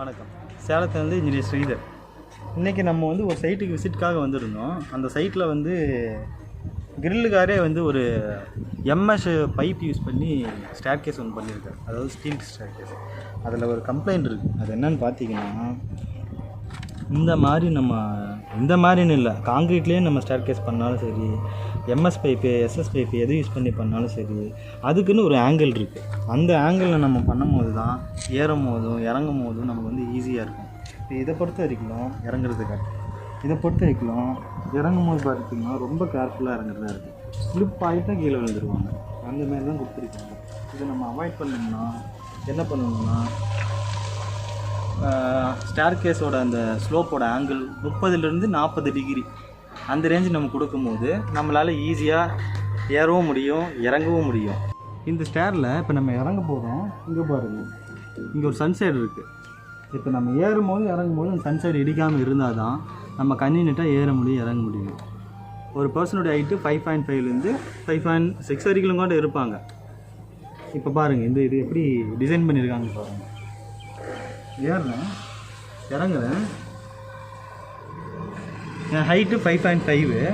வணக்கம். சேலத்துலேருந்து இன்ஜினியர் ஸ்ரீதர். இன்றைக்கி நம்ம வந்து ஒரு சைட்டுக்கு விசிட்காக வந்திருந்தோம். அந்த சைட்டில் வந்து கிரில்லுக்காரே வந்து ஒரு எம்எஸ் பைப் யூஸ் பண்ணி ஸ்டேர்கேஸ் ஒன்று பண்ணியிருக்காரு. அதாவது ஸ்டீல் ஸ்டேர்கேஸ். அதில் ஒரு கம்ப்ளைண்ட் இருக்குது. அது என்னன்னு பார்த்தீங்கன்னா, இந்த மாதிரின்னு இல்லை, காங்க்ரீட்லேயே நம்ம ஸ்டேர்கேஸ் பண்ணாலும் சரி, எம்எஸ் பைப்பு எஸ்எஸ் பைப்பு எது யூஸ் பண்ணி பண்ணாலும் சரி, அதுக்குன்னு ஒரு ஆங்கிள் இருக்குது. அந்த ஆங்கிளில் நம்ம பண்ணும் போது தான் ஏறும் போதும் இறங்கும் போதும் நமக்கு வந்து ஈஸியாக இருக்கும். இப்போ இதை பொறுத்த வரைக்கும் இறங்கும் போது பார்த்திங்கன்னா ரொம்ப கேர்ஃபுல்லாக இறங்குறதா இருக்குது. ஸ்லிப் ஆகிட்டா கீழே விழுந்துருவாங்க. அந்த மாதிரி தான் கொடுத்துருக்காங்க. இதை நம்ம அவாய்ட் பண்ணோம்னா என்ன பண்ணணும்னா, ஸ்டேர்கேஸோட அந்த ஸ்லோப்போட ஆங்கிள் 30லேருந்து 40 டிகிரி அந்த ரேஞ்சு நம்ம கொடுக்கும்போது நம்மளால் ஈஸியாக ஏறவும் முடியும், இறங்கவும் முடியும். இந்த ஸ்டேரில் இப்போ நம்ம இறங்க போகிறோம். இங்கே பாருங்கள், இங்கே ஒரு சன்சைடு இருக்குது. இப்போ நம்ம ஏறும் போது இறங்கும் போது அந்த சன்சைடு இடிக்காமல் இருந்தால் தான் நம்ம கன்வீனியண்ட்டாக ஏற முடியும், இறங்க முடியும். ஒரு பர்சனுடைய ஹைட்டு 5.5லேருந்து 5.6 வரைக்கும் கூட இருப்பாங்க. இப்போ பாருங்கள், இது எப்படி டிசைன் பண்ணியிருக்காங்க பாருங்கள். ஏறுறேன், இறங்குறேன், என் ஹைட்டு 5.5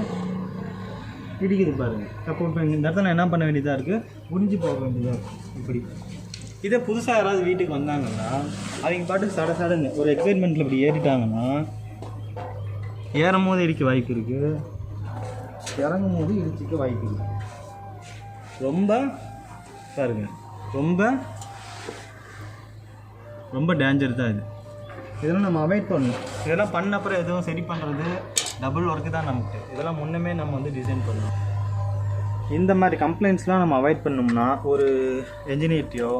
இடிக்குது பாருங்கள். அப்போ இப்போ இந்த இடத்துல நான் என்ன பண்ண வேண்டியதாக இருக்குது, முடிஞ்சு போக வேண்டியதாக இருக்குது. இப்படி இதே புதுசாக யாராவது வீட்டுக்கு வந்தாங்கன்னா அவங்க பாட்டுக்கு சடன்னு ஒரு எக்ஸைட்மெண்ட்டில் இப்படி ஏறிட்டாங்கன்னா ஏறும் போது இடிக்க வாய்ப்பு இருக்குது, இறங்கும் போது இடிச்சிக்க வாய்ப்பு இருக்குது. ரொம்ப பாருங்கள், ரொம்ப டேஞ்சர் தான் இது. இதெல்லாம் நம்ம அவாய்ட் பண்ணணும். இதெல்லாம் பண்ண அப்புறம் எதுவும் சரி பண்ணுறது டபுள் ஒர்க்கு தான் நமக்கு. இதெல்லாம் முன்னமே நம்ம வந்து டிசைன் பண்ணணும். இந்த மாதிரி கம்ப்ளைண்ட்ஸ்லாம் நம்ம அவாய்ட் பண்ணோம்னா, ஒரு என்ஜினியர்ட்டியோ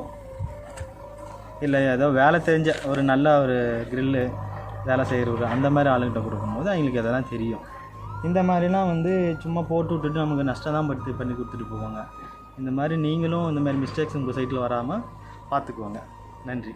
இல்லை ஏதோ வேலை தெரிஞ்ச ஒரு நல்ல ஒரு கிரில்லு வேலை செய்கிறவர் அந்த மாதிரி ஆளுகிட்ட கொடுக்கும்போது அவங்களுக்கு அதெல்லாம் தெரியும். இந்த மாதிரிலாம் வந்து சும்மா போட்டு விட்டுட்டு நமக்கு நஷ்டம் தான் பண்ணி கொடுத்துட்டு போவாங்க. இந்த மாதிரி நீங்களும் இந்த மாதிரி மிஸ்டேக்ஸ் உங்கள் சைட்டில் வராமல் பார்த்துக்குவாங்க. நன்றி.